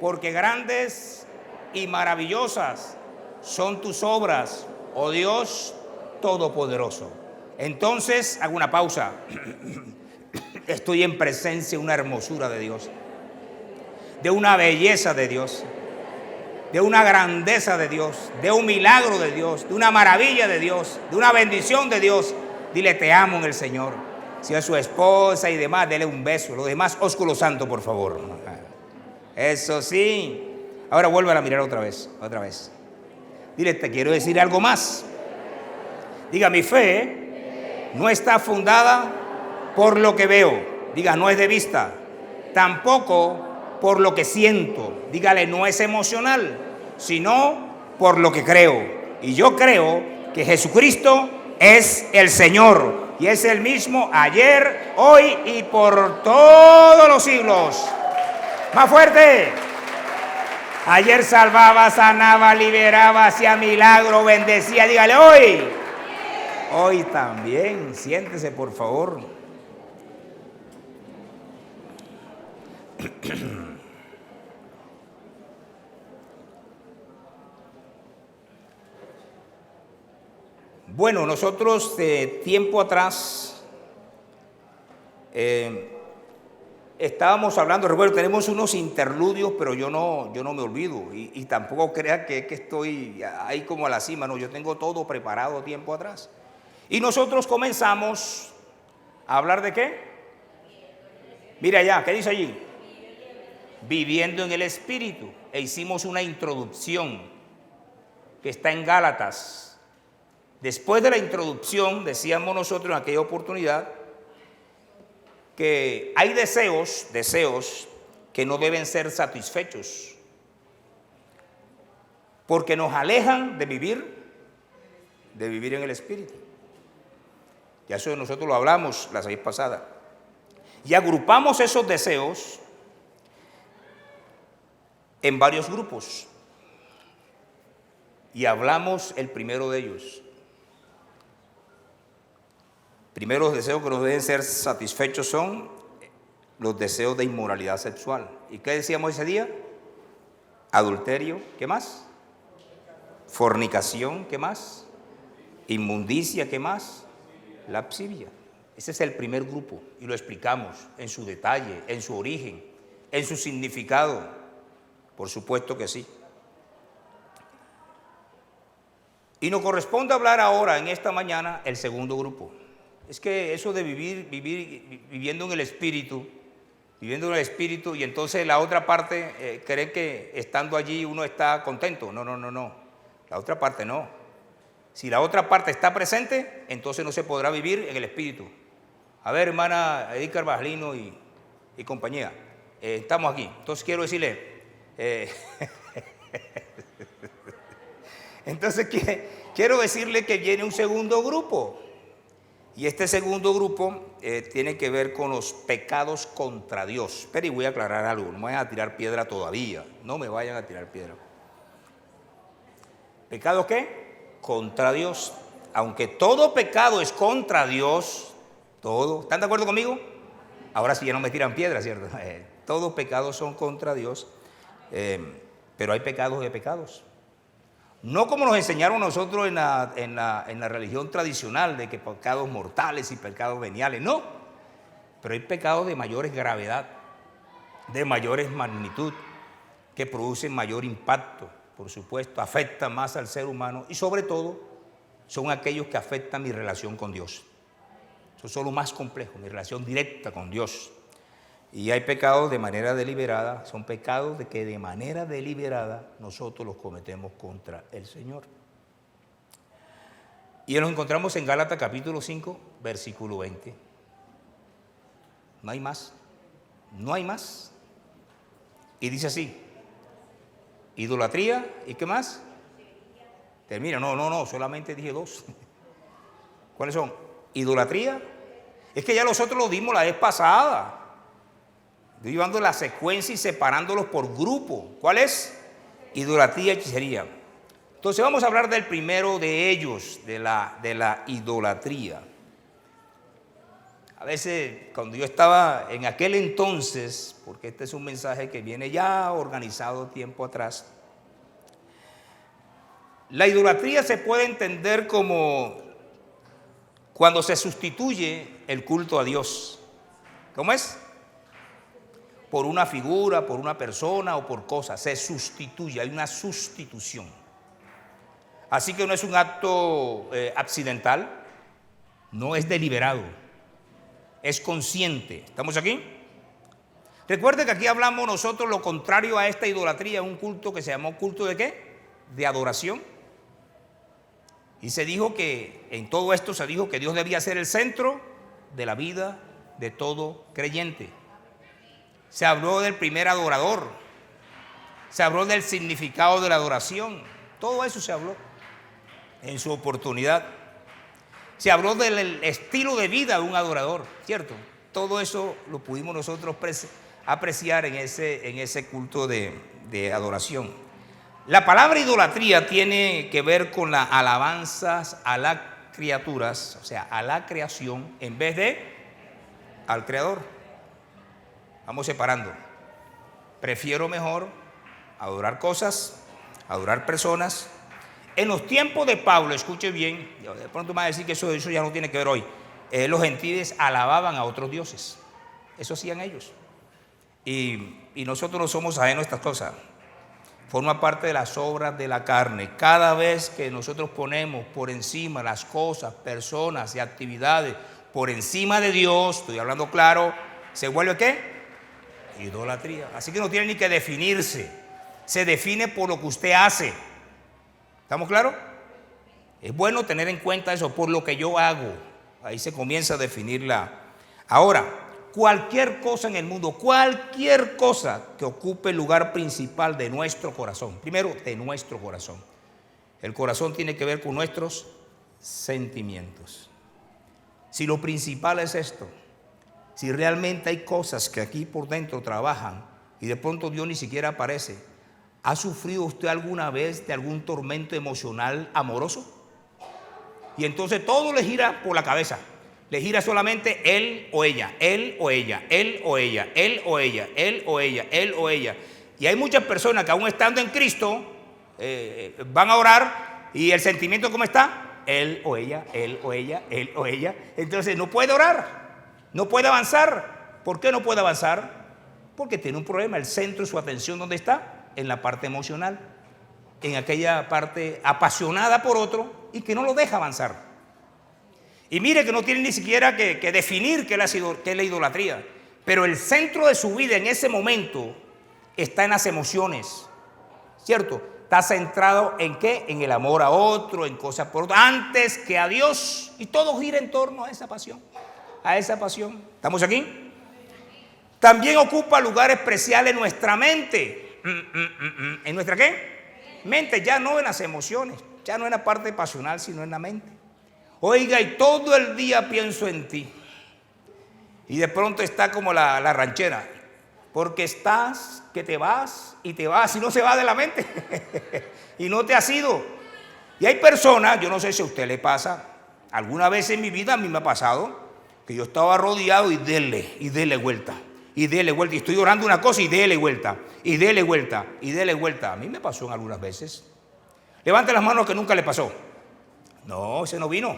porque grandes y maravillosas son tus obras, oh Dios Todopoderoso. Entonces, hago una pausa. Estoy en presencia de una hermosura de Dios, de una belleza de Dios, de una grandeza de Dios, de un milagro de Dios, de una maravilla de Dios, de una bendición de Dios. Dile, te amo en el Señor. Si es su esposa y demás, dele un beso. Lo demás, ósculo santo, por favor. Eso sí. Ahora vuelve a mirar otra vez. Dile, te quiero decir algo más. Diga, mi fe no está fundada por lo que veo. Diga, no es de vista. Tampoco por lo que siento. Dígale, no es emocional, sino por lo que creo. Y yo creo que Jesucristo es el Señor. Y es el mismo ayer, hoy y por todos los siglos. Más fuerte. Ayer salvaba, sanaba, liberaba, hacía milagro, bendecía. Dígale, hoy. Hoy también. Siéntese, por favor. Bueno, nosotros tiempo atrás estábamos hablando, recuerdo, tenemos unos interludios, pero yo no me olvido y tampoco crea que estoy ahí como a la cima, no, yo tengo todo preparado tiempo atrás. Y nosotros comenzamos a hablar de ¿qué? Mira allá, ¿qué dice allí? Viviendo en el Espíritu. E hicimos una introducción que está en Gálatas. Después de la introducción, decíamos nosotros en aquella oportunidad, que hay deseos que no deben ser satisfechos, porque nos alejan de vivir en el Espíritu. Ya eso nosotros lo hablamos la vez pasada. Y agrupamos esos deseos en varios grupos. Y hablamos el primero de ellos. Primero, los deseos que nos deben ser satisfechos son los deseos de inmoralidad sexual. ¿Y qué decíamos ese día? Adulterio, ¿qué más? Fornicación, ¿qué más? Inmundicia, ¿qué más? Lascivia. Ese es el primer grupo y lo explicamos en su detalle, en su origen, en su significado. Por supuesto que sí. Y nos corresponde hablar ahora, en esta mañana, el segundo grupo. Es que eso de viviendo en el Espíritu, y entonces la otra parte cree que estando allí uno está contento. No. La otra parte no. Si la otra parte está presente, entonces no se podrá vivir en el Espíritu. A ver, hermana Edith Carvajalino y compañía, estamos aquí. Entonces quiero decirle, entonces quiero decirle que viene un segundo grupo. Y este segundo grupo tiene que ver con los pecados contra Dios. Pero y voy a aclarar algo, no me vayan a tirar piedra todavía, no me vayan a tirar piedra. ¿Pecados qué? Contra Dios. Aunque todo pecado es contra Dios, todo, ¿están de acuerdo conmigo? Ahora sí ya no me tiran piedra, ¿cierto? Todos pecados son contra Dios, pero hay pecados de pecados. No como nos enseñaron nosotros en la religión tradicional, de que pecados mortales y pecados veniales, no. Pero hay pecados de mayores gravedad, de mayores magnitud, que producen mayor impacto, por supuesto, afectan más al ser humano y sobre todo son aquellos que afectan mi relación con Dios. Eso es lo más complejo, mi relación directa con Dios. Y hay pecados de manera deliberada, son pecados de que de manera deliberada nosotros los cometemos contra el Señor. Y nos encontramos en Gálatas capítulo 5, versículo 20. No hay más, no hay más. Y dice así, idolatría, ¿y qué más? Termina, no, solamente dije dos. ¿Cuáles son? Idolatría. Es que ya nosotros lo dimos la vez pasada. Estoy llevando la secuencia y separándolos por grupo. ¿Cuál es? Idolatría y hechicería. Entonces vamos a hablar del primero de ellos, de la idolatría. A veces, cuando yo estaba en aquel entonces, porque este es un mensaje que viene ya organizado tiempo atrás, la idolatría se puede entender como cuando se sustituye el culto a Dios. ¿Cómo es? Por una figura, por una persona o por cosas. Se sustituye, hay una sustitución. Así que no es un acto accidental, no es deliberado, es consciente. ¿Estamos aquí? Recuerde que aquí hablamos nosotros lo contrario a esta idolatría, un culto que se llamó culto ¿de qué? De adoración. Y se dijo que, en todo esto se dijo que Dios debía ser el centro de la vida de todo creyente. Se habló del primer adorador, se habló del significado de la adoración, todo eso se habló en su oportunidad. Se habló del estilo de vida de un adorador, ¿cierto? Todo eso lo pudimos nosotros apreciar en ese culto de adoración. La palabra idolatría tiene que ver con las alabanzas a las criaturas, o sea, a la creación, en vez de al creador. Vamos separando. Prefiero mejor adorar cosas, adorar personas. En los tiempos de Pablo, escuche bien, de pronto me va a decir que eso ya no tiene que ver hoy. Los gentiles alababan a otros dioses. Eso hacían ellos. Y nosotros no somos ajenos a estas cosas. Forma parte de las obras de la carne. Cada vez que nosotros ponemos por encima las cosas, personas y actividades, por encima de Dios, estoy hablando claro, ¿se vuelve qué? Idolatría. Así que no tiene ni que definirse. Se define por lo que usted hace. ¿Estamos claros? Es bueno tener en cuenta eso, por lo que yo hago. Ahí se comienza a definirla. Ahora, cualquier cosa en el mundo, cualquier cosa que ocupe el lugar principal de nuestro corazón. Primero, de nuestro corazón. El corazón tiene que ver con nuestros sentimientos. Si lo principal es esto, si realmente hay cosas que aquí por dentro trabajan y de pronto Dios ni siquiera aparece, ¿ha sufrido usted alguna vez de algún tormento emocional amoroso? Y entonces todo le gira por la cabeza. Le gira solamente él o ella, él o ella, él o ella, él o ella, él o ella, él o ella. Y hay muchas personas que aún estando en Cristo van a orar y el sentimiento ¿cómo está? Él o ella, él o ella, él o ella. Entonces no puede orar, no puede avanzar. ¿Por qué no puede avanzar? Porque tiene un problema. El centro de su atención ¿dónde está? En la parte emocional, en aquella parte apasionada por otro y que no lo deja avanzar. Y mire que no tiene ni siquiera que definir qué es la idolatría, pero el centro de su vida en ese momento está en las emociones, ¿cierto? Está centrado en qué, en el amor a otro, en cosas por otro, antes que a Dios, y todo gira en torno a esa pasión, ¿Estamos aquí? También ocupa lugar especial en nuestra mente. ¿En nuestra qué? Mente, ya no en las emociones, ya no en la parte pasional, sino en la mente. Oiga, y todo el día pienso en ti. Y de pronto está como la ranchera, porque estás, que te vas y no se va de la mente. Y no te has ido. Y hay personas, yo no sé si a usted le pasa, alguna vez en mi vida a mí me ha pasado, que yo estaba rodeado y dele vuelta. Y dele vuelta, y estoy orando una cosa y dele vuelta, y dele vuelta, y dele vuelta. A mí me pasó en algunas veces. Levante las manos que nunca le pasó. No, ese no vino.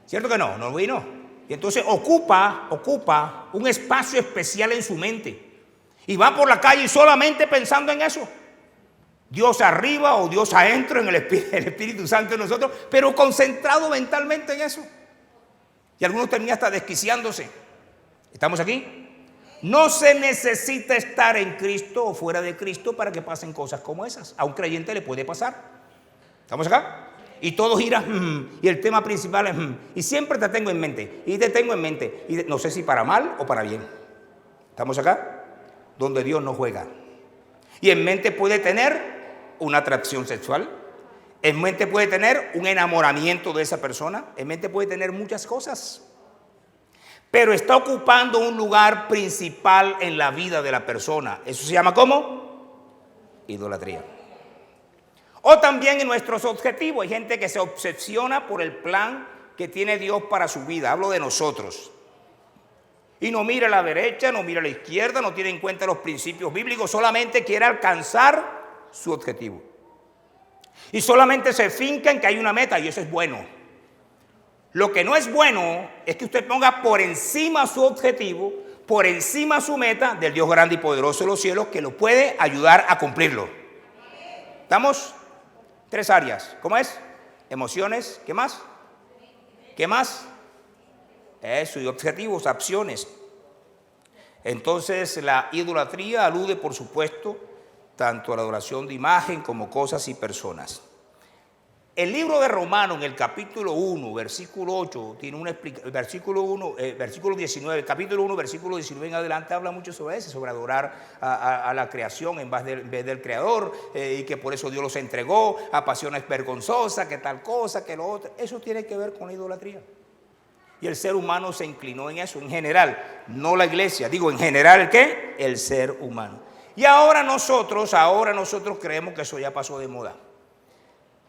¿Cierto que no? No vino. Y entonces ocupa un espacio especial en su mente. Y va por la calle solamente pensando en eso. Dios arriba o Dios adentro en el Espíritu Santo en nosotros, pero concentrado mentalmente en eso. Y algunos terminan hasta desquiciándose. ¿Estamos aquí? No se necesita estar en Cristo o fuera de Cristo para que pasen cosas como esas. A un creyente le puede pasar. ¿Estamos acá? Y todo gira, y el tema principal es, y siempre te tengo en mente, y te tengo en mente, y no sé si para mal o para bien. ¿Estamos acá? Donde Dios no juega. Y en mente puede tener una atracción sexual, en mente puede tener un enamoramiento de esa persona, en mente puede tener muchas cosas. Pero está ocupando un lugar principal en la vida de la persona. Eso se llama ¿cómo? Idolatría. O también en nuestros objetivos. Hay gente que se obsesiona por el plan que tiene Dios para su vida. Hablo de nosotros. Y no mira a la derecha, no mira a la izquierda, no tiene en cuenta los principios bíblicos, solamente quiere alcanzar su objetivo. Y solamente se finca en que hay una meta, y eso es bueno. Lo que no es bueno es que usted ponga por encima su objetivo, por encima su meta del Dios grande y poderoso de los cielos, que lo puede ayudar a cumplirlo. ¿Estamos? 3 áreas. ¿Cómo es? Emociones. ¿Qué más? ¿Qué más? Eso, y objetivos, acciones. Entonces la idolatría alude, por supuesto, tanto a la adoración de imagen como cosas y personas. El libro de Romanos, en el capítulo 1, versículo 8, tiene una explicación. Versículo 19, capítulo 1, versículo 19 en adelante, habla mucho sobre eso, sobre adorar a la creación en vez del Creador, y que por eso Dios los entregó a pasiones vergonzosas, que tal cosa, que lo otro. Eso tiene que ver con la idolatría. Y el ser humano se inclinó en eso, en general, no la iglesia. Digo, en general, ¿qué? El ser humano. Y ahora nosotros creemos que eso ya pasó de moda.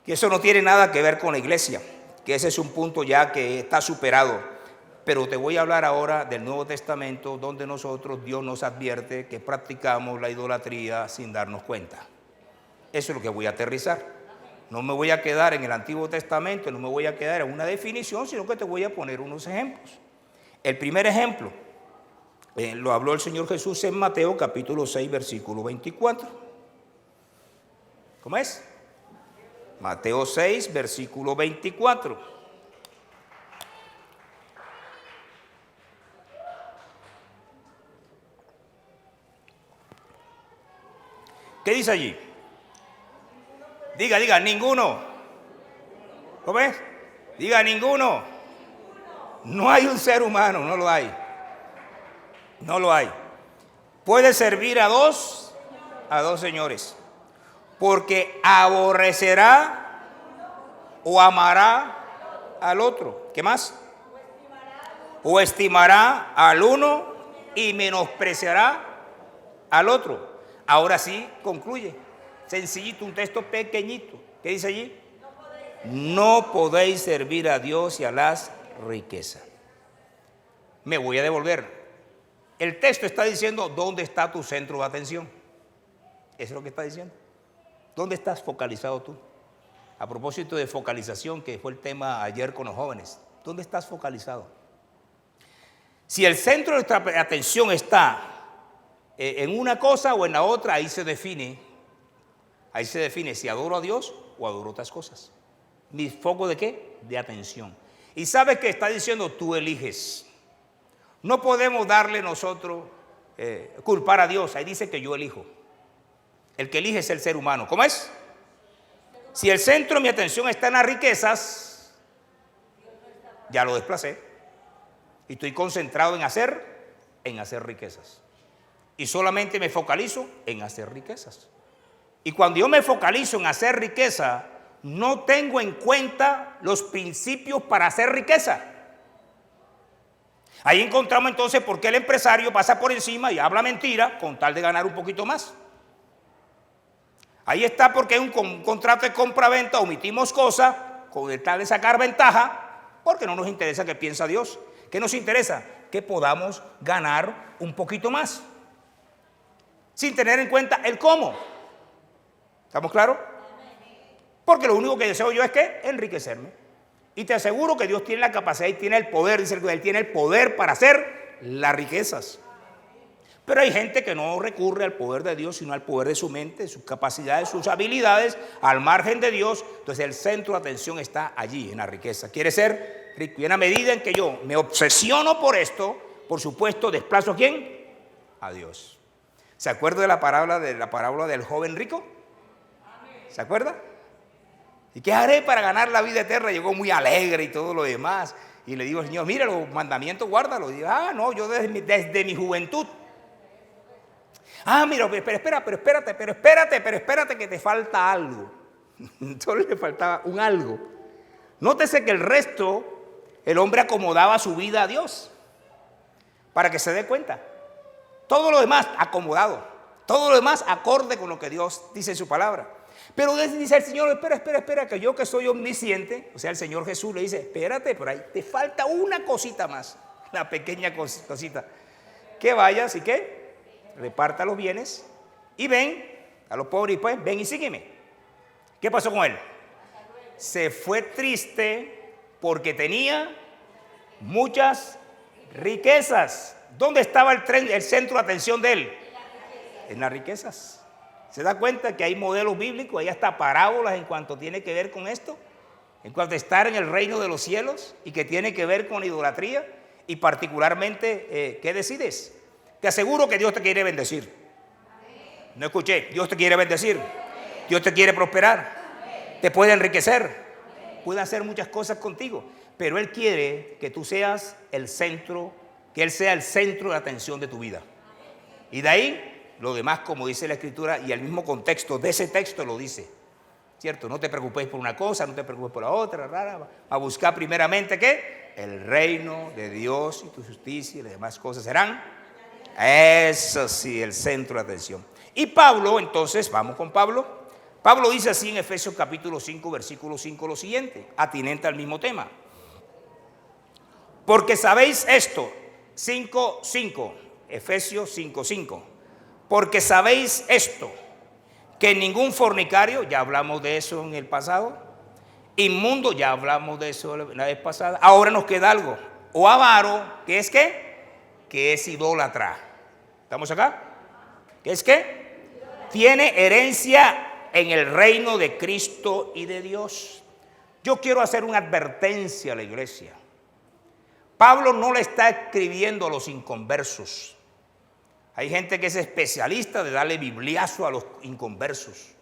Que eso no tiene nada que ver con la iglesia, que ese es un punto ya que está superado. Pero te voy a hablar ahora del Nuevo Testamento, donde Dios nos advierte que practicamos la idolatría sin darnos cuenta. Eso es lo que voy a aterrizar. No me voy a quedar en el Antiguo Testamento, no me voy a quedar en una definición, sino que te voy a poner unos ejemplos. El primer ejemplo lo habló el Señor Jesús en Mateo capítulo 6, versículo 24. ¿Cómo es? Mateo 6, versículo 24. ¿Qué dice allí? Diga, ninguno. ¿Cómo es? Diga, ninguno. No hay un ser humano, no lo hay. No lo hay. Puede servir a dos señores. Porque aborrecerá o amará al otro. ¿Qué más? O estimará al uno y menospreciará al otro. Ahora sí concluye. Sencillito, un texto pequeñito. ¿Qué dice allí? No podéis servir a Dios y a las riquezas. Me voy a devolver. El texto está diciendo ¿dónde está tu centro de atención? Eso es lo que está diciendo. ¿Dónde estás focalizado tú? A propósito de focalización, que fue el tema ayer con los jóvenes. ¿Dónde estás focalizado? Si el centro de nuestra atención está en una cosa o en la otra, ahí se define si adoro a Dios o adoro otras cosas. ¿Mi foco de qué? De atención. Y sabes que está diciendo tú eliges. No podemos darle nosotros culpar a Dios. Ahí dice que yo elijo. El que elige es el ser humano. ¿Cómo es? Si el centro de mi atención está en las riquezas, ya lo desplacé. Y estoy concentrado en hacer riquezas. Y solamente me focalizo en hacer riquezas. Y cuando yo me focalizo en hacer riqueza, no tengo en cuenta los principios para hacer riqueza. Ahí encontramos entonces por qué el empresario pasa por encima y habla mentira con tal de ganar un poquito más. Ahí está porque es un contrato de compra-venta, omitimos cosas con el tal de sacar ventaja, porque no nos interesa qué piensa Dios. ¿Qué nos interesa? Que podamos ganar un poquito más, sin tener en cuenta el cómo. ¿Estamos claros? Porque lo único que deseo yo es que enriquecerme. Y te aseguro que Dios tiene la capacidad y tiene el poder, dice que Él tiene el poder para hacer las riquezas. Pero hay gente que no recurre al poder de Dios, sino al poder de su mente, sus capacidades, sus habilidades, al margen de Dios. Entonces el centro de atención está allí, en la riqueza. Quiere ser rico. Y en la medida en que yo me obsesiono por esto, por supuesto, desplazo ¿a quién? A Dios. ¿Se acuerda de la parábola del joven rico? ¿Se acuerda? ¿Y qué haré para ganar la vida eterna? Llegó muy alegre y todo lo demás. Y le digo al Señor, mira, los mandamientos guárdalos. Y digo, no, yo desde mi juventud. Mira, pero espérate, que te falta algo. Solo le faltaba un algo. Nótese que el resto, el hombre acomodaba su vida a Dios. Para que se dé cuenta. Todo lo demás acomodado. Todo lo demás acorde con lo que Dios dice en su palabra. Pero dice el Señor, espera, que yo que soy omnisciente, o sea, el Señor Jesús le dice, espérate, por ahí te falta una cosita más, una pequeña cosita. que vayas y que reparta los bienes y ven a los pobres y pues ven y sígueme. ¿Qué pasó con él? Se fue triste porque tenía muchas riquezas. ¿Dónde estaba el centro de atención de él? En las riquezas. ¿Se da cuenta que hay modelos bíblicos, hay hasta parábolas en cuanto tiene que ver con esto? En cuanto a estar en el reino de los cielos y que tiene que ver con la idolatría y particularmente, ¿qué decides? Te aseguro que Dios te quiere bendecir. No escuché, Dios te quiere bendecir. Dios te quiere prosperar. Te puede enriquecer. Puede hacer muchas cosas contigo. Pero Él quiere que tú seas el centro, que Él sea el centro de atención de tu vida. Y de ahí, lo demás, como dice la Escritura, y el mismo contexto de ese texto lo dice. ¿Cierto? No te preocupes por una cosa, no te preocupes por la otra, rara. A buscar primeramente, ¿qué? El reino de Dios y tu justicia y las demás cosas serán. Eso sí, el centro de atención. Y Pablo, entonces, vamos con Pablo. Pablo dice así en Efesios capítulo 5, versículo 5, lo siguiente, atinente al mismo tema. Porque sabéis esto, 5:5, Efesios 5:5. Porque sabéis esto, que ningún fornicario, ya hablamos de eso en el pasado, inmundo, ya hablamos de eso la vez pasada, ahora nos queda algo, o avaro, ¿qué es qué? Que es idólatra. ¿Estamos acá? ¿Qué es qué? Tiene herencia en el reino de Cristo y de Dios. Yo quiero hacer una advertencia a la iglesia. Pablo no le está escribiendo a los inconversos. Hay gente que es especialista de darle bibliazo a los inconversos,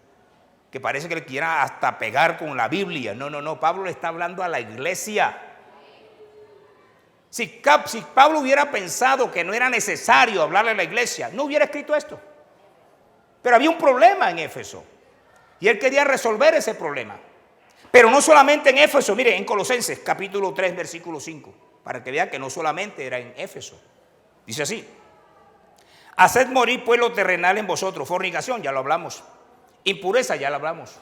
que parece que le quiera hasta pegar con la Biblia. No, Pablo le está hablando a la iglesia. Si Pablo hubiera pensado que no era necesario hablarle a la iglesia, no hubiera escrito esto. Pero había un problema en Éfeso y él quería resolver ese problema. Pero no solamente en Éfeso, mire, en Colosenses capítulo 3, versículo 5, para que vean que no solamente era en Éfeso. Dice así: haced morir pues lo terrenal en vosotros, fornicación, ya lo hablamos, impureza, ya lo hablamos,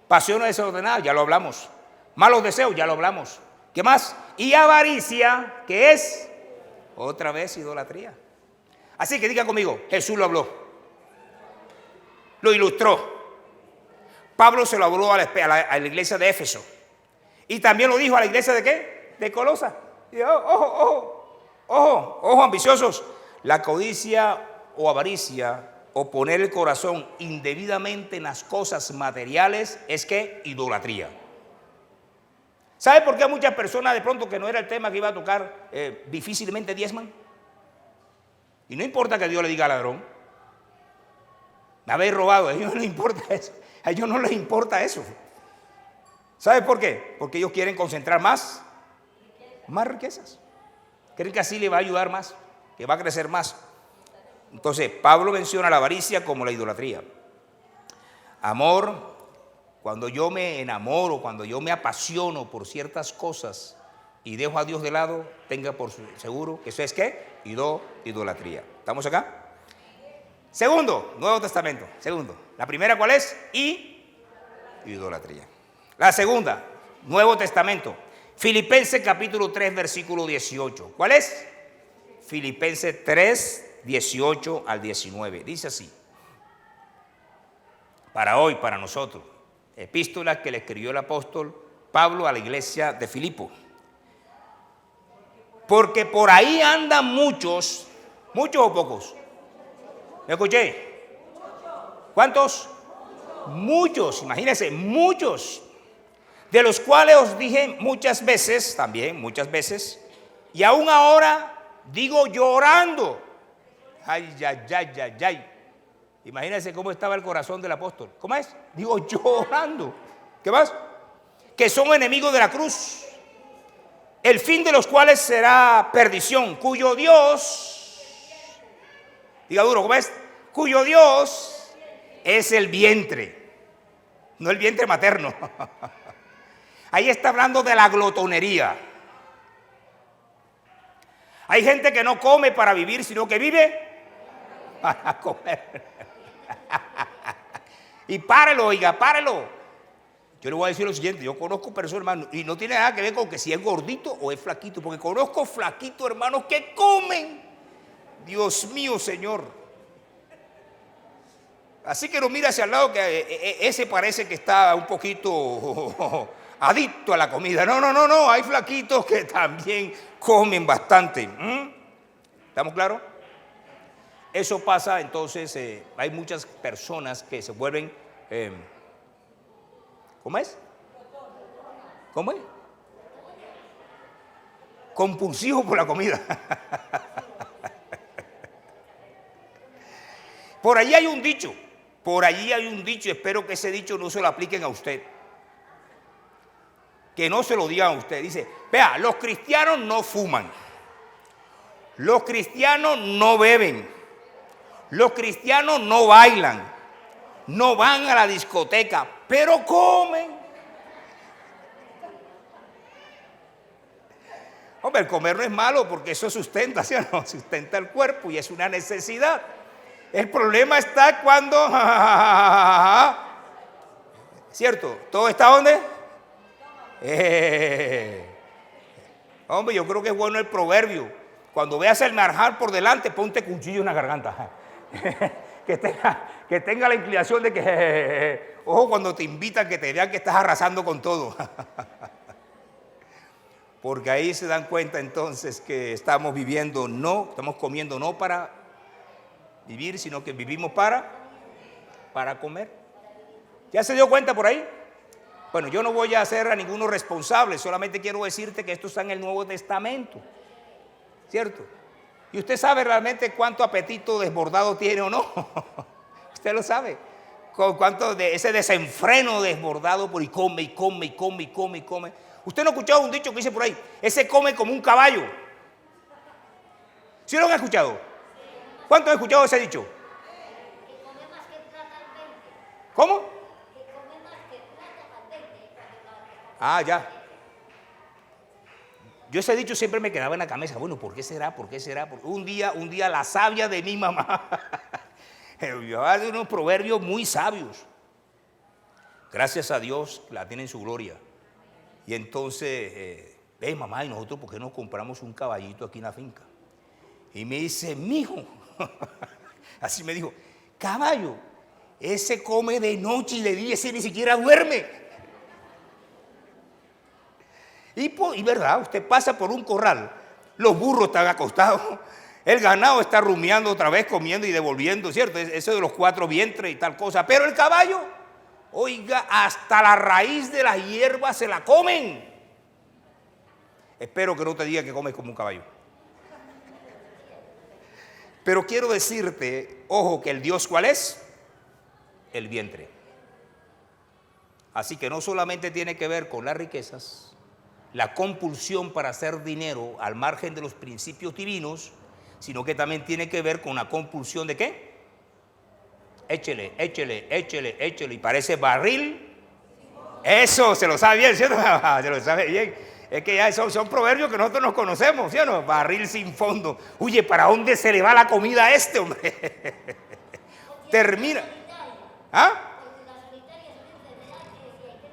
pasiones desordenadas, ya lo hablamos, malos deseos, ya lo hablamos. ¿Qué más? Y avaricia, que es otra vez idolatría. Así que diga conmigo, Jesús lo habló, lo ilustró. Pablo se lo habló a la iglesia de Éfeso y también lo dijo a la iglesia de ¿qué? De Colosa. Y ojo, ambiciosos. La codicia o avaricia o poner el corazón indebidamente en las cosas materiales es que idolatría. ¿Sabe por qué a muchas personas de pronto, que no era el tema que iba a tocar, difícilmente diezman? Y no importa que Dios le diga ladrón, me habéis robado, a ellos no les importa eso. A ellos no les importa eso. ¿Sabe por qué? Porque ellos quieren concentrar más riquezas. Creen que así le va a ayudar más, que va a crecer más. Entonces, Pablo menciona la avaricia como la idolatría. Amor, cuando yo me enamoro, cuando yo me apasiono por ciertas cosas y dejo a Dios de lado, tenga por seguro que eso es ¿qué? Idolatría. ¿Estamos acá? Segundo, Nuevo Testamento. Segundo. La primera, ¿cuál es? Idolatría. La segunda, Nuevo Testamento. Filipenses capítulo 3, versículo 18. ¿Cuál es? Filipenses 3, 18 al 19. Dice así. Para hoy, para nosotros. Epístola que le escribió el apóstol Pablo a la iglesia de Filipo. Porque por ahí andan muchos o pocos. ¿Me escuché? ¿Cuántos? Muchos, imagínense, muchos. De los cuales os dije muchas veces, y aún ahora digo llorando. Ay. Imagínense cómo estaba el corazón del apóstol. ¿Cómo es? Digo llorando. ¿Qué más? Que son enemigos de la cruz, el fin de los cuales será perdición, cuyo Dios, diga duro, ¿cómo es? Cuyo Dios es el vientre, no el vientre materno. Ahí está hablando de la glotonería. Hay gente que no come para vivir, sino que vive para comer. Y párelo, oiga, párelo. Yo le voy a decir lo siguiente: yo conozco personas, hermano, y no tiene nada que ver con que si es gordito o es flaquito, porque conozco flaquitos, hermanos, que comen Dios mío, Señor. Así que no mira hacia el lado, que ese parece que está un poquito adicto a la comida. No, hay flaquitos que también comen bastante. ¿Estamos claros? Eso pasa, entonces hay muchas personas que se vuelven, ¿cómo es? ¿Cómo es? Compulsivos por la comida. Por allí hay un dicho, espero que ese dicho no se lo apliquen a usted. Que no se lo digan a usted. Dice, vea, los cristianos no fuman, los cristianos no beben, los cristianos no bailan, no van a la discoteca, pero comen. Hombre, el comer no es malo porque eso sustenta, ¿sí o no? Sustenta el cuerpo y es una necesidad. El problema está cuando, ¿cierto? ¿Todo está dónde? Hombre, yo creo que es bueno el proverbio. Cuando veas el marjar por delante, ponte cuchillo en la garganta. que tenga la inclinación de que, ojo, cuando te invitan, que te vean que estás arrasando con todo. Porque ahí se dan cuenta entonces que estamos comiendo no para vivir, sino que vivimos para comer. ¿Ya se dio cuenta por ahí? Bueno, yo no voy a hacer a ninguno responsable, solamente quiero decirte que esto está en el Nuevo Testamento, ¿cierto? Y usted sabe realmente cuánto apetito desbordado tiene o no. Usted lo sabe. Cuánto de ese desenfreno desbordado por y come. Usted no ha escuchado un dicho que dice por ahí, ese come como un caballo. ¿Sí lo han escuchado? ¿Cuántos han escuchado ese dicho? ¿Cómo? Ah, ya. Yo ese dicho siempre me quedaba en la cabeza. Bueno, ¿por qué será? Un día la sabia de mi mamá llevaba de unos proverbios muy sabios. Gracias a Dios la tiene en su gloria. Y entonces, mamá, ¿y nosotros por qué no compramos un caballito aquí en la finca? Y me dice, mijo, así me dijo, caballo, ese come de noche y de día, ese ni siquiera duerme. Y verdad, usted pasa por un corral, los burros están acostados, el ganado está rumiando otra vez, comiendo y devolviendo, ¿cierto? Eso de los 4 vientres y tal cosa. Pero el caballo, oiga, hasta la raíz de las hierbas se la comen. Espero que no te diga que comes como un caballo. Pero quiero decirte, ojo, que el Dios, ¿cuál es? El vientre. Así que no solamente tiene que ver con las riquezas, la compulsión para hacer dinero al margen de los principios divinos, sino que también tiene que ver con la compulsión de ¿qué? Échele. Y parece barril. Eso, se lo sabe bien, ¿cierto? Se lo sabe bien. Es que ya son proverbios que nosotros nos conocemos, ¿sí o no? Barril sin fondo. Oye, ¿para dónde se le va la comida a este, hombre? Termina. ¿Ah?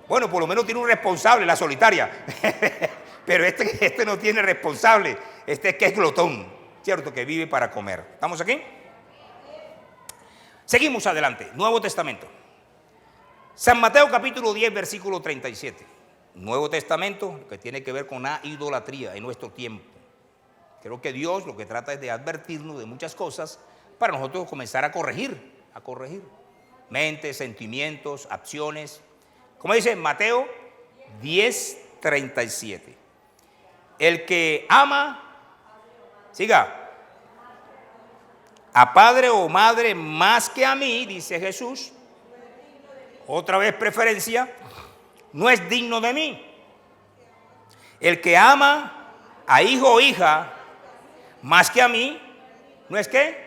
Bueno, por lo menos tiene un responsable, la solitaria. Pero este no tiene responsable. Este es que es glotón, ¿cierto? Que vive para comer. ¿Estamos aquí? Seguimos adelante. Nuevo Testamento. San Mateo capítulo 10, versículo 37. Nuevo Testamento, que tiene que ver con la idolatría en nuestro tiempo. Creo que Dios lo que trata es de advertirnos de muchas cosas para nosotros comenzar a corregir. Mentes, sentimientos, acciones. Como dice Mateo 10, 37. El que ama, siga, a padre o madre más que a mí, dice Jesús, otra vez preferencia, no es digno de mí. El que ama a hijo o hija más que a mí, ¿no es qué?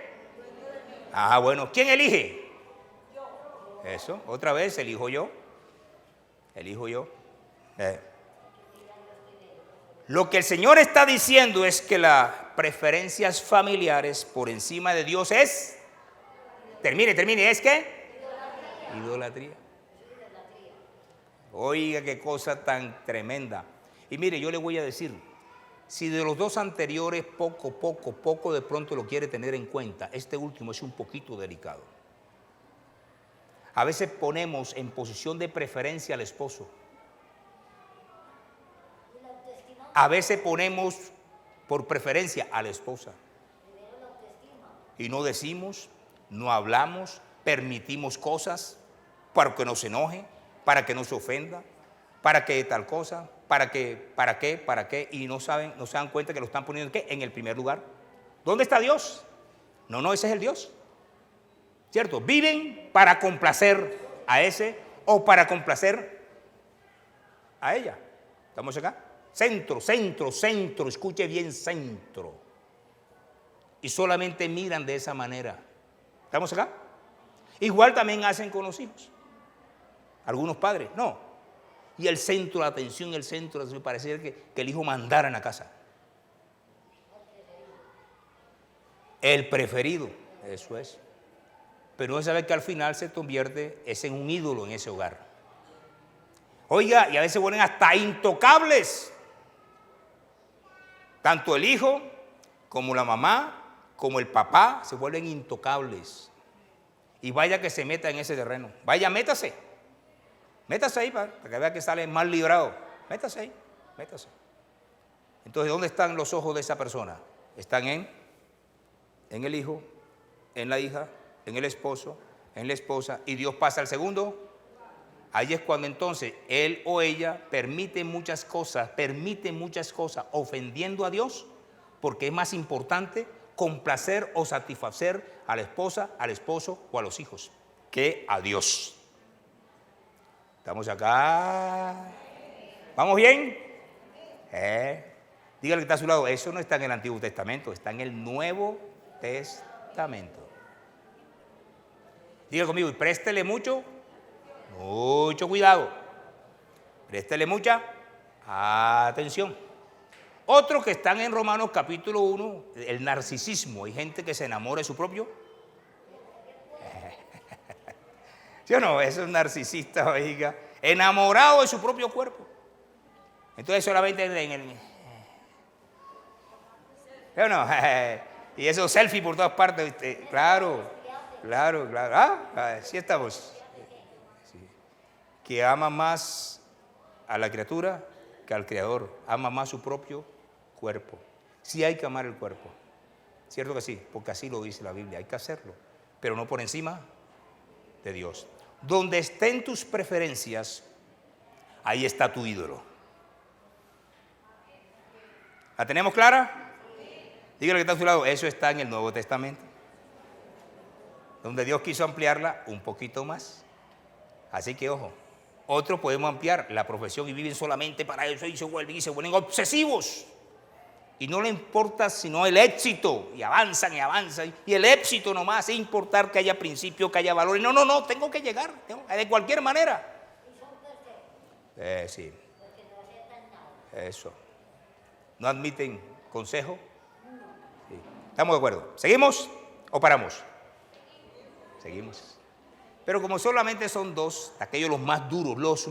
Ah, bueno, ¿quién elige? Eso, otra vez elijo yo. Lo que el Señor está diciendo es que las preferencias familiares por encima de Dios es, termine, ¿es qué? Idolatría. Oiga, qué cosa tan tremenda. Y mire, yo le voy a decir, Si de los dos anteriores poco de pronto lo quiere tener en cuenta, este último es un poquito delicado. A veces ponemos en posición de preferencia al esposo. A veces ponemos por preferencia a la esposa. Y no decimos, no hablamos, permitimos cosas para que no se enoje, para que no se ofenda, para que tal cosa, para qué, y no se dan cuenta que lo están poniendo ¿qué? En el primer lugar. ¿Dónde está Dios? No, ese es el Dios. ¿Cierto? Viven para complacer a ese o para complacer a ella. ¿Estamos acá? Centro, escuche bien, centro. Y solamente miran de esa manera. ¿Estamos acá? Igual también hacen con los hijos. Algunos padres, no. Y el centro de atención, parece que el hijo mandara en la casa. El preferido, eso es. Pero no sabe que al final se convierte en un ídolo en ese hogar. Oiga, y a veces vuelven hasta intocables. Tanto el hijo, como la mamá, como el papá, se vuelven intocables. Y vaya que se meta en ese terreno. Vaya, métase. Métase ahí para que vea que sale mal librado. Métase ahí, métase. Entonces, ¿dónde están los ojos de esa persona? Están en el hijo, en la hija, en el esposo, en la esposa, y Dios pasa al segundo. Ahí es cuando entonces él o ella permite muchas cosas ofendiendo a Dios, porque es más importante complacer o satisfacer a la esposa, al esposo o a los hijos que a Dios. ¿Estamos acá? ¿Vamos bien? Dígale que está a su lado, eso no está en el Antiguo Testamento, está en el Nuevo Testamento. Diga conmigo, y préstele mucho cuidado. Préstele mucha atención. Otros que están en Romanos capítulo 1, el narcisismo. Hay gente que se enamora de su propio. ¿Sí o no? Eso es un narcisista, oiga. Enamorado de su propio cuerpo. Entonces solamente en el... ¿Sí o no? Y esos selfies por todas partes. Claro. Sí estamos. Sí. Que ama más a la criatura que al Creador. Ama más su propio cuerpo. Sí hay que amar el cuerpo. Cierto que sí, porque así lo dice la Biblia. Hay que hacerlo, pero no por encima de Dios. Donde estén tus preferencias, ahí está tu ídolo. ¿La tenemos clara? Dígale que está a su lado, eso está en el Nuevo Testamento, donde Dios quiso ampliarla un poquito más. Así que ojo, otros podemos ampliar la profesión y viven solamente para eso y se vuelven obsesivos. Y no le importa sino el éxito, y avanzan, y el éxito nomás, sin importar que haya principios, que haya valores. No, tengo que llegar, de cualquier manera. Sí, eso. ¿No admiten consejo? Sí. ¿Estamos de acuerdo? ¿Seguimos o paramos? Seguimos. Pero como solamente son dos, aquellos los más duros,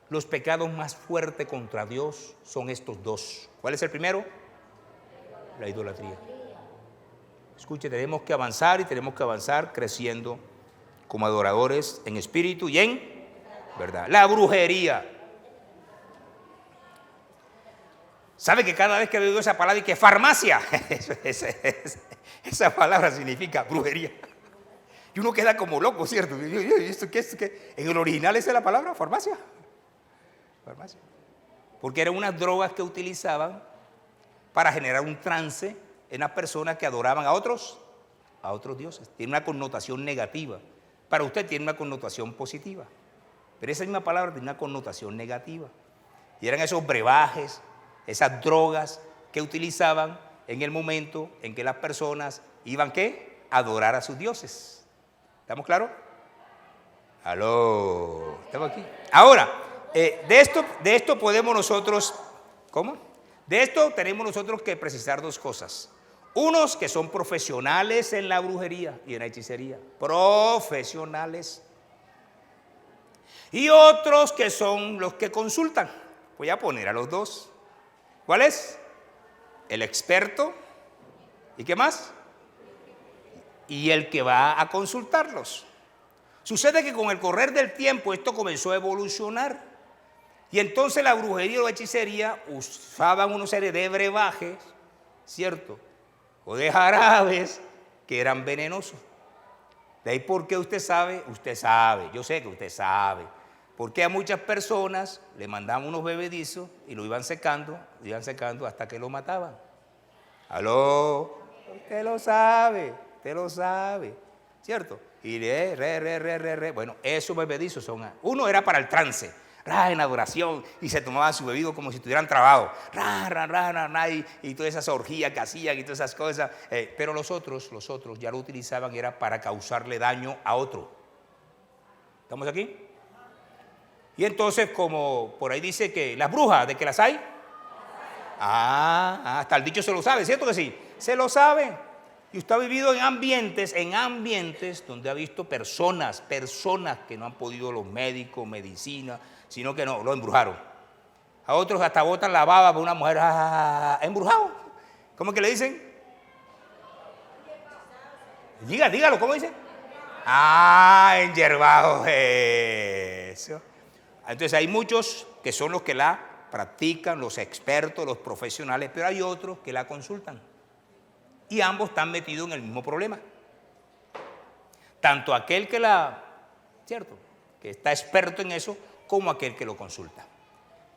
los pecados más fuertes contra Dios son estos dos. ¿Cuál es el primero? La idolatría. Escuche, tenemos que avanzar creciendo como adoradores en espíritu y en verdad. La brujería. ¿Sabe que cada vez que veo esa palabra y que farmacia? Esa palabra significa brujería. Y uno queda como loco, ¿cierto? ¿Esto qué es? En el original esa es la palabra, farmacia. Porque eran unas drogas que utilizaban para generar un trance en las personas que adoraban a otros dioses. Tiene una connotación negativa. Para usted tiene una connotación positiva. Pero esa misma palabra tiene una connotación negativa. Y eran esos brebajes, esas drogas que utilizaban en el momento en que las personas iban ¿qué? A adorar a sus dioses. ¿Estamos claros? Aló, estamos aquí. Ahora, de esto podemos nosotros, ¿cómo? De esto tenemos nosotros que precisar dos cosas. Unos que son profesionales en la brujería y en la hechicería, profesionales. Y otros que son los que consultan. Voy a poner a los dos. ¿Cuál es? El experto. ¿Y qué más? Y el que va a consultarlos. Sucede que con el correr del tiempo esto comenzó a evolucionar. Y entonces la brujería o la hechicería usaban una serie de brebajes, ¿cierto? O de jarabes que eran venenosos. De ahí por qué usted sabe, yo sé que usted sabe. Porque a muchas personas le mandaban unos bebedizos y lo iban secando hasta que lo mataban. Aló, usted lo sabe, ¿cierto? Y bueno, esos bebedizos son, uno era para el trance, en adoración, y se tomaban su bebido como si estuvieran trabados, y todas esas orgías que hacían y todas esas cosas, pero los otros ya lo utilizaban, era para causarle daño a otro. ¿Estamos aquí? Y entonces, como por ahí dice que las brujas, ¿de que las hay? Hasta el dicho se lo sabe, ¿cierto que sí? Se lo sabe. Y usted ha vivido en ambientes donde ha visto personas que no han podido los médicos, medicina, sino que no, lo embrujaron. A otros hasta botan la baba por una mujer, embrujado. ¿Cómo es que le dicen? Dígalo, ¿cómo dice? Enyerbado, eso. Entonces hay muchos que son los que la practican, los expertos, los profesionales, pero hay otros que la consultan. Y ambos están metidos en el mismo problema. Tanto aquel que ¿cierto?, que está experto en eso, como aquel que lo consulta.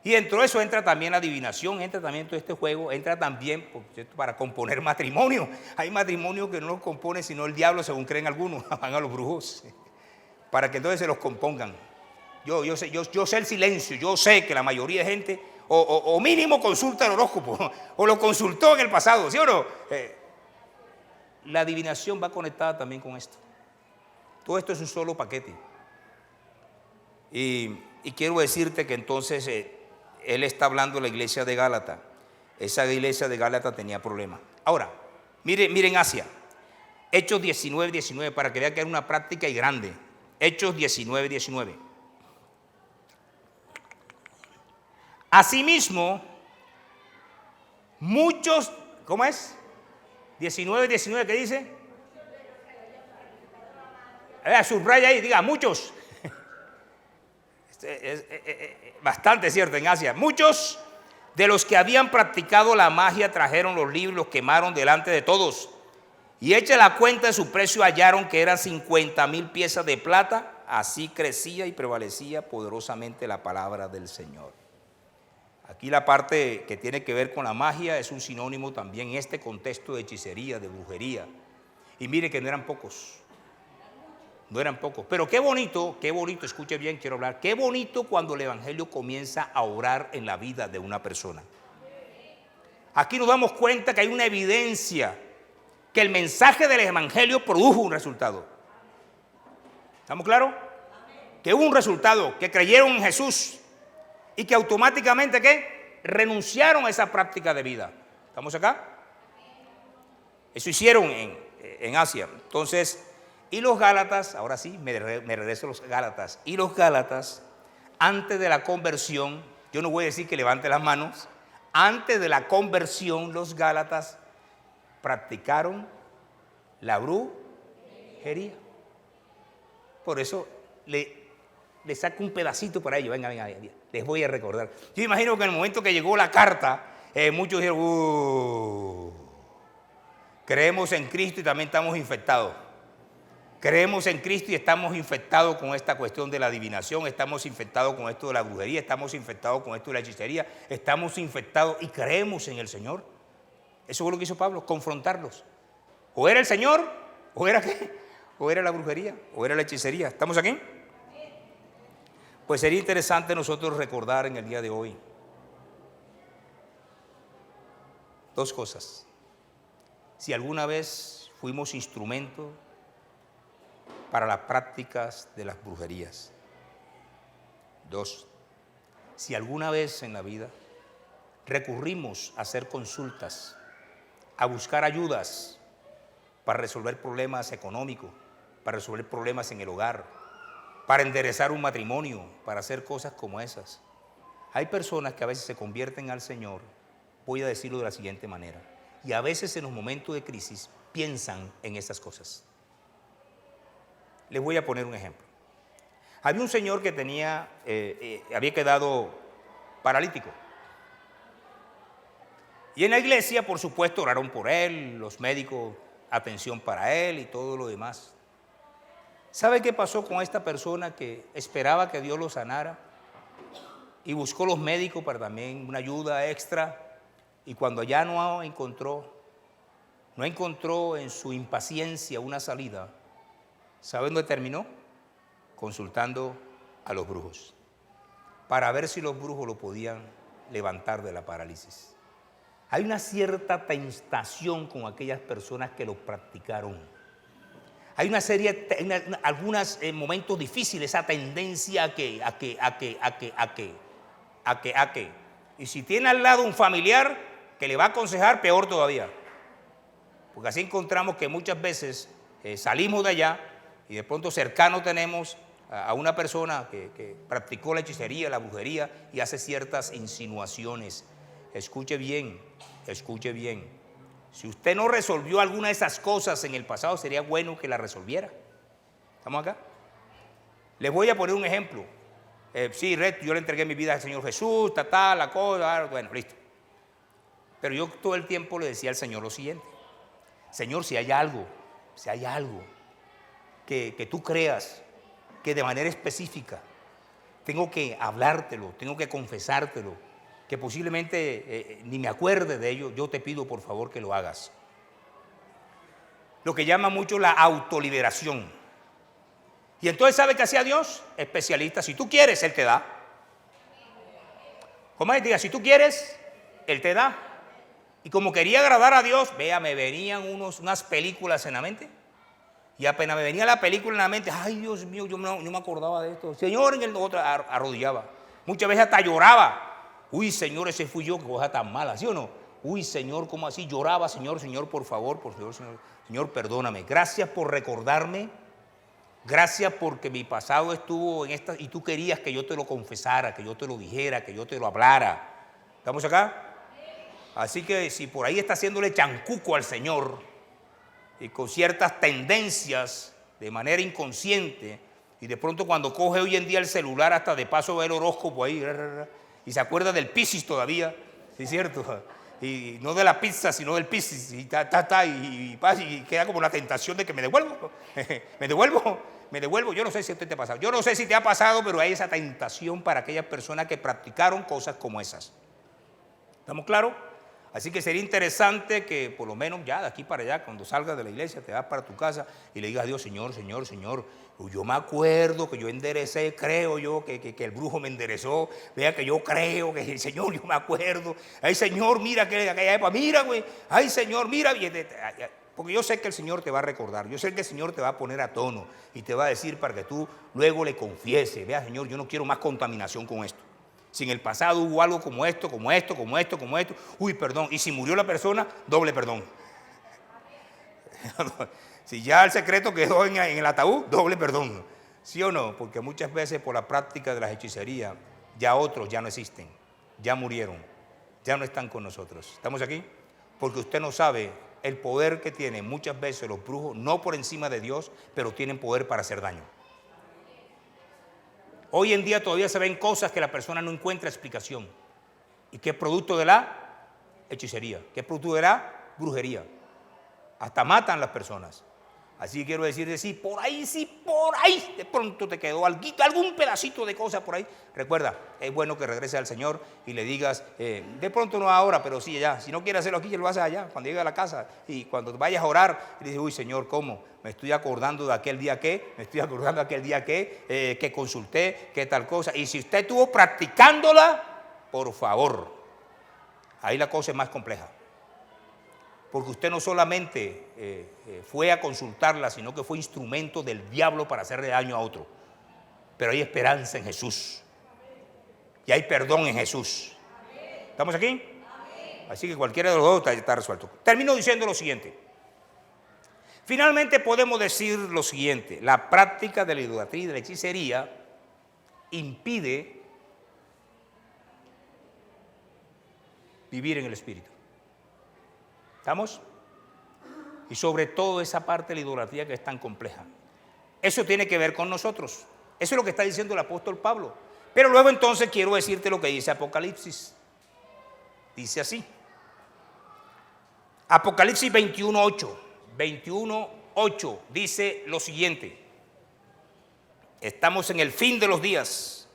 Y dentro de eso entra también la adivinación, entra también todo este juego, entra también, ¿cierto?, para componer matrimonio. Hay matrimonios que no los compone sino el diablo, según creen algunos, van a los brujos, para que entonces se los compongan. Yo sé el silencio, yo sé que la mayoría de gente, o mínimo consulta el horóscopo, o lo consultó en el pasado, ¿sí o no? La adivinación va conectada también con esto. Todo esto es un solo paquete. Y quiero decirte que entonces él está hablando de la iglesia de Gálata. Esa iglesia de Gálata tenía problemas. Ahora, miren Asia. Hechos 19, para que vean que era una práctica y grande. Hechos 19. Asimismo, muchos, ¿cómo es? 19, ¿qué dice? Subraya ahí, diga, muchos. Bastante cierto en Asia. Muchos de los que habían practicado la magia trajeron los libros, los quemaron delante de todos. Y hecha la cuenta de su precio, hallaron que eran 50,000 piezas de plata. Así crecía y prevalecía poderosamente la palabra del Señor. Aquí la parte que tiene que ver con la magia es un sinónimo también en este contexto de hechicería, de brujería. Y mire que no eran pocos. Pero qué bonito, escuche bien, quiero hablar. Qué bonito cuando el evangelio comienza a obrar en la vida de una persona. Aquí nos damos cuenta que hay una evidencia que el mensaje del evangelio produjo un resultado. ¿Estamos claros? Que hubo un resultado, que creyeron en Jesús. Y que automáticamente, ¿qué? Renunciaron a esa práctica de vida. ¿Estamos acá? Eso hicieron en Asia. Entonces, y los Gálatas, ahora sí, me regreso a los Gálatas. Y los Gálatas, antes de la conversión, yo no voy a decir que levante las manos, antes de la conversión, los Gálatas practicaron la brujería. Por eso le saco un pedacito para ellos. Venga, les voy a recordar. Yo imagino que en el momento que llegó la carta, muchos dijeron, creemos en Cristo y también estamos infectados. Creemos en Cristo y estamos infectados con esta cuestión de la adivinación, estamos infectados con esto de la brujería, estamos infectados con esto de la hechicería, estamos infectados y creemos en el Señor. Eso fue lo que hizo Pablo, confrontarlos. O era el Señor, o era ¿qué? O era la brujería, o era la hechicería. ¿Estamos aquí? Pues sería interesante nosotros recordar en el día de hoy dos cosas. Si alguna vez fuimos instrumento para las prácticas de las brujerías. Dos, si alguna vez en la vida recurrimos a hacer consultas, a buscar ayudas para resolver problemas económicos, para resolver problemas en el hogar, para enderezar un matrimonio, para hacer cosas como esas. Hay personas que a veces se convierten al Señor Voy a decirlo de la siguiente manera. Y a veces en los momentos de crisis piensan en esas cosas. Les voy a poner un ejemplo. Había un señor que había quedado paralítico. Y en la iglesia, por supuesto, oraron por él, los médicos, atención para él y todo lo demás. ¿Sabe qué pasó con esta persona que esperaba que Dios lo sanara? Y buscó los médicos para también una ayuda extra. Y cuando ya no encontró en su impaciencia una salida, ¿sabe dónde terminó? Consultando a los brujos, para ver si los brujos lo podían levantar de la parálisis. Hay una cierta tentación con aquellas personas que lo practicaron. Hay una serie, algunos momentos difíciles, esa tendencia a que. Y si tiene al lado un familiar que le va a aconsejar, peor todavía. Porque así encontramos que muchas veces salimos de allá y de pronto cercano tenemos a una persona que practicó la hechicería, la brujería y hace ciertas insinuaciones. Escuche bien, escuche bien. Si usted no resolvió alguna de esas cosas en el pasado, sería bueno que la resolviera. ¿Estamos acá? Les voy a poner un ejemplo. Sí, yo le entregué mi vida al Señor Jesús, la cosa, bueno, listo. Pero yo todo el tiempo le decía al Señor lo siguiente: Señor, si hay algo que tú creas que de manera específica tengo que hablártelo, tengo que confesártelo, que posiblemente ni me acuerde de ello, yo te pido por favor que lo hagas. Lo que llama mucho la autoliberación. Y entonces, ¿sabe qué hacía Dios? Especialista. Si tú quieres, Él te da. Como él diga, si tú quieres, Él te da. Y como quería agradar a Dios, vea, me venían unas películas en la mente. Y apenas me venía la película en la mente, ay Dios mío, yo no me acordaba de esto. Señor, en el otro arrodillaba. Muchas veces hasta lloraba. Uy, Señor, ese fui yo, que cosa tan mala, ¿sí o no? Uy, Señor, ¿cómo así? Lloraba, Señor, por favor, Señor, perdóname. Gracias por recordarme. Gracias porque mi pasado estuvo en esta y tú querías que yo te lo confesara, que yo te lo dijera, que yo te lo hablara. ¿Estamos acá? Así que si por ahí está haciéndole chancuco al Señor y con ciertas tendencias de manera inconsciente, y de pronto cuando coge hoy en día el celular hasta de paso ve el horóscopo ahí y se acuerda del Piscis todavía, ¿sí es cierto? Y no de la pizza sino del Piscis y y queda como la tentación de que me devuelvo, me devuelvo. Yo no sé si a usted te ha pasado, yo no sé si te ha pasado, pero hay esa tentación para aquellas personas que practicaron cosas como esas. ¿Estamos claros? Así que sería interesante que por lo menos ya de aquí para allá, cuando salgas de la iglesia, te vas para tu casa y le digas a Dios, Señor, yo me acuerdo que yo enderecé, creo yo que el brujo me enderezó, vea que yo creo que el Señor, yo me acuerdo, ay Señor, mira que aquella época, mira güey, ay Señor, mira, porque yo sé que el Señor te va a recordar, yo sé que el Señor te va a poner a tono y te va a decir para que tú luego le confieses, vea Señor, yo no quiero más contaminación con esto. Si en el pasado hubo algo como esto, uy, perdón. Y si murió la persona, doble perdón. Si ya el secreto quedó en el ataúd, doble perdón. ¿Sí o no? Porque muchas veces por la práctica de las hechicerías, ya otros ya no existen, ya murieron, ya no están con nosotros. ¿Estamos aquí? Porque usted no sabe el poder que tienen muchas veces los brujos, no por encima de Dios, pero tienen poder para hacer daño. Hoy en día todavía se ven cosas que la persona no encuentra explicación. ¿Y qué es producto de la hechicería? ¿Qué es producto de la brujería? Hasta matan las personas. Así que quiero decirte, si por ahí de pronto te quedó algún pedacito de cosa por ahí, recuerda, es bueno que regreses al Señor y le digas, de pronto no ahora, pero sí allá. Si no quieres hacerlo aquí, ya lo haces allá, cuando llegue a la casa. Y cuando vayas a orar, y dices, uy Señor, ¿cómo? Me estoy acordando de aquel día que consulté, que tal cosa. Y si usted estuvo practicándola, por favor, ahí la cosa es más compleja. Porque usted no solamente fue a consultarla, sino que fue instrumento del diablo para hacerle daño a otro. Pero hay esperanza en Jesús. Y hay perdón en Jesús. ¿Estamos aquí? Así que cualquiera de los dos está resuelto. Termino diciendo lo siguiente. Finalmente podemos decir lo siguiente. La práctica de la idolatría y de la hechicería impide vivir en el Espíritu. ¿Estamos? Y sobre todo esa parte de la idolatría que es tan compleja. Eso tiene que ver con nosotros. Eso es lo que está diciendo el apóstol Pablo. Pero luego entonces quiero decirte lo que dice Apocalipsis. Dice así. Apocalipsis 21:8. 21:8 dice lo siguiente. Estamos en el fin de los días.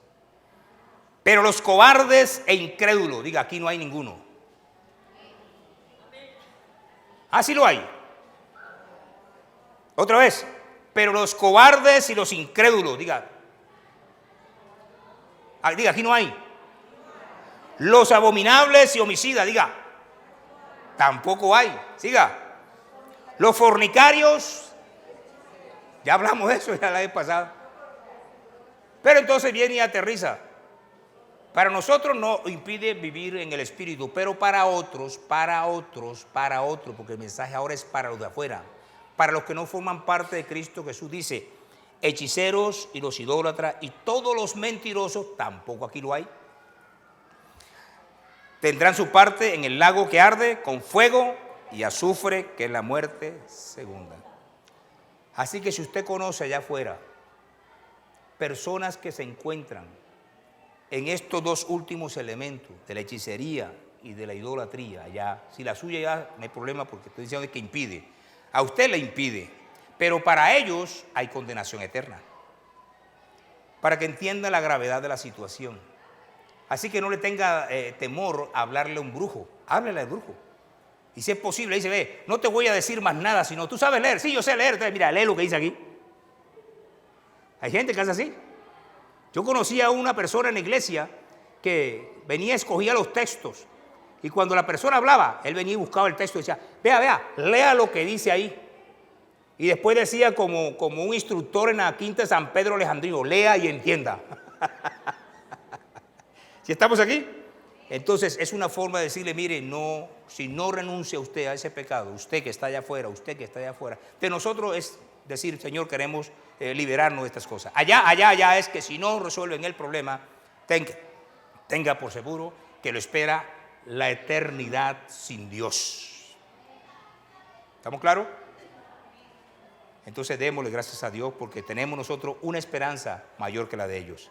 Pero los cobardes e incrédulos, diga, aquí no hay ninguno. Ah, sí lo hay. Otra vez. Pero los cobardes y los incrédulos, diga, aquí no hay. Los abominables y homicidas, diga, tampoco hay. Siga. Los fornicarios, ya hablamos de eso ya la vez pasada. Pero entonces viene y aterriza. Para nosotros no impide vivir en el Espíritu, pero para otros, porque el mensaje ahora es para los de afuera. Para los que no forman parte de Cristo, Jesús dice, hechiceros y los idólatras y todos los mentirosos, tampoco aquí lo hay. Tendrán su parte en el lago que arde con fuego y azufre, que es la muerte segunda. Así que si usted conoce allá afuera personas que se encuentran en estos dos últimos elementos, de la hechicería y de la idolatría, ya, si la suya ya no hay problema porque estoy diciendo que impide, a usted le impide, pero para ellos hay condenación eterna, para que entienda la gravedad de la situación. Así que no le tenga temor a hablarle a un brujo, háblele al brujo. Y si es posible, dice, ve, no te voy a decir más nada, sino tú sabes leer. Sí, yo sé leer, entonces mira, lee lo que dice aquí. Hay gente que hace así. Yo conocí a una persona en la iglesia que venía, escogía los textos, y cuando la persona hablaba, él venía y buscaba el texto y decía, vea, lea lo que dice ahí. Y después decía como un instructor en la quinta de San Pedro Alejandrino, lea y entienda. ¿Si estamos aquí? Entonces es una forma de decirle, mire, no, si no renuncia usted a ese pecado, usted que está allá afuera, de nosotros es decir, Señor, queremos liberarnos de estas cosas. Allá es que si no resuelven el problema, tenga por seguro que lo espera la eternidad sin Dios. ¿Estamos claros? Entonces démosle gracias a Dios porque tenemos nosotros una esperanza mayor que la de ellos.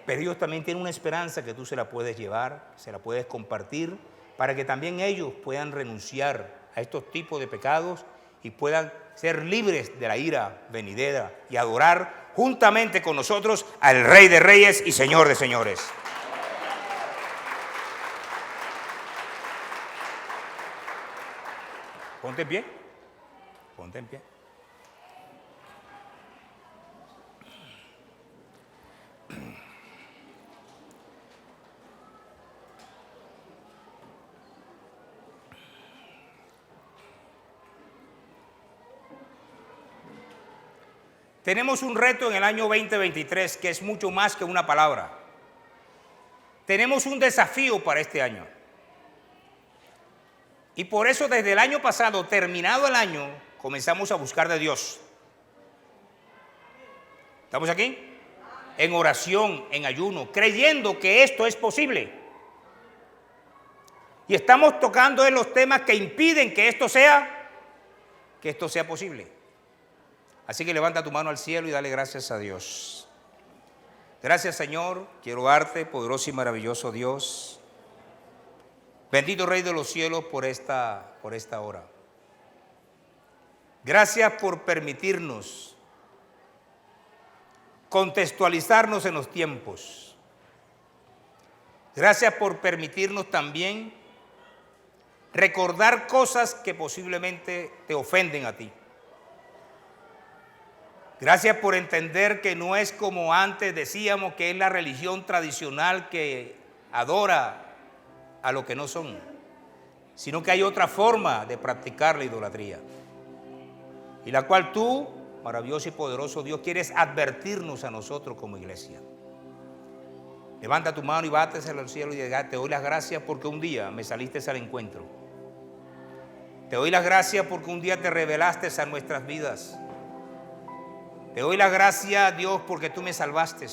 Pero ellos también tienen una esperanza que tú se la puedes llevar, se la puedes compartir, para que también ellos puedan renunciar a estos tipos de pecados y puedan ser libres de la ira venidera y adorar juntamente con nosotros al Rey de Reyes y Señor de Señores. Ponte en pie. Ponte en pie. Tenemos un reto en el año 2023 que es mucho más que una palabra. Tenemos un desafío para este año. Y por eso desde el año pasado, terminado el año, comenzamos a buscar de Dios. ¿Estamos aquí? En oración, en ayuno, creyendo que esto es posible. Y estamos tocando en los temas que impiden que esto sea posible. Así que levanta tu mano al cielo y dale gracias a Dios. Gracias, Señor. Quiero darte, poderoso y maravilloso Dios. Bendito Rey de los cielos por esta hora. Gracias por permitirnos contextualizarnos en los tiempos. Gracias por permitirnos también recordar cosas que posiblemente te ofenden a ti. Gracias por entender que no es como antes decíamos que es la religión tradicional que adora a lo que no son, sino que hay otra forma de practicar la idolatría, y la cual tú, maravilloso y poderoso Dios, quieres advertirnos a nosotros como iglesia. Levanta tu mano y bátesela al cielo y diga, te doy las gracias porque un día me saliste al encuentro. Te doy las gracias porque un día te revelaste a nuestras vidas. Te doy las gracias, Dios, porque tú me salvaste.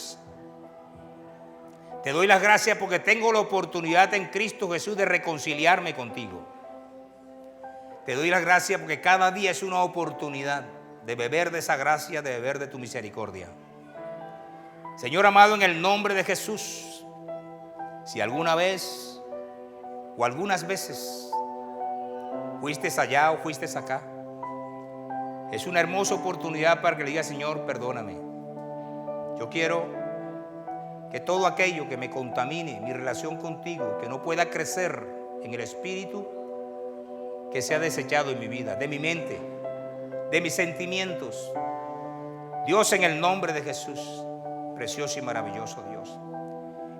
Te doy las gracias porque tengo la oportunidad en Cristo Jesús de reconciliarme contigo. Te doy las gracias porque cada día es una oportunidad de beber de esa gracia, de beber de tu misericordia. Señor amado, en el nombre de Jesús, si alguna vez o algunas veces fuiste allá o fuiste acá, es una hermosa oportunidad para que le digas: Señor, perdóname. Yo quiero que todo aquello que me contamine mi relación contigo, que no pueda crecer en el espíritu, que sea desechado en mi vida, de mi mente, de mis sentimientos. Dios, en el nombre de Jesús, precioso y maravilloso Dios.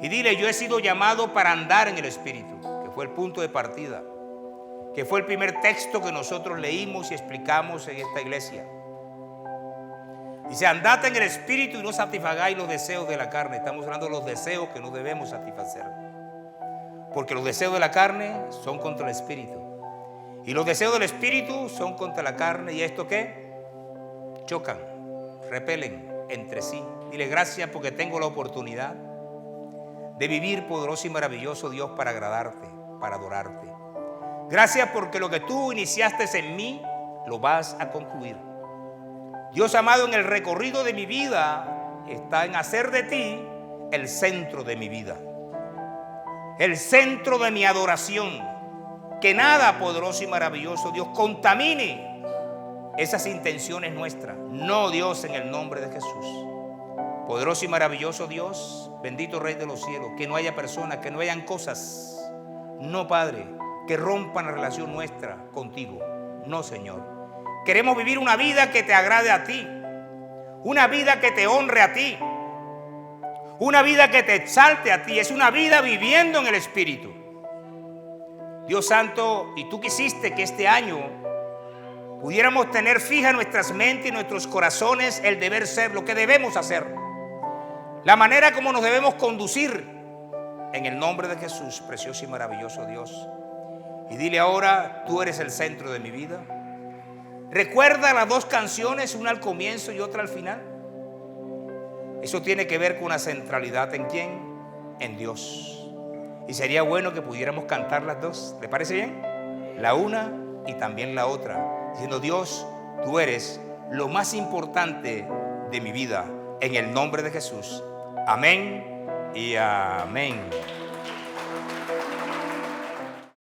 Y dile: yo he sido llamado para andar en el espíritu, que fue el punto de partida, que fue el primer texto que nosotros leímos y explicamos en esta iglesia. Dice: andad en el espíritu y no satisfagáis los deseos de la carne. Estamos hablando de los deseos que no debemos satisfacer, porque los deseos de la carne son contra el espíritu y los deseos del espíritu son contra la carne. ¿Y esto qué? Chocan, repelen entre sí. Dile: gracias porque tengo la oportunidad de vivir, poderoso y maravilloso Dios, para agradarte, para adorarte. Gracias porque lo que tú iniciaste en mí lo vas a concluir. Dios amado, en el recorrido de mi vida está en hacer de ti el centro de mi vida, el centro de mi adoración. Que nada, poderoso y maravilloso Dios, contamine esas intenciones nuestras. No, Dios, en el nombre de Jesús. Poderoso y maravilloso Dios, bendito Rey de los cielos, que no haya personas, que no hayan cosas, no, Padre, que rompan la relación nuestra contigo. No, Señor. Queremos vivir una vida que te agrade a ti, una vida que te honre a ti, una vida que te exalte a ti. Es una vida viviendo en el Espíritu. Dios Santo, y tú quisiste que este año pudiéramos tener fija en nuestras mentes y nuestros corazones el deber ser, lo que debemos hacer, la manera como nos debemos conducir, en el nombre de Jesús, precioso y maravilloso Dios. Y dile ahora: tú eres el centro de mi vida. Recuerda las dos canciones, una al comienzo y otra al final. Eso tiene que ver con una centralidad. ¿En quién? En Dios. Y sería bueno que pudiéramos cantar las dos. ¿Le parece bien? La una y también la otra, diciendo: Dios, tú eres lo más importante de mi vida, en el nombre de Jesús. Amén y amén.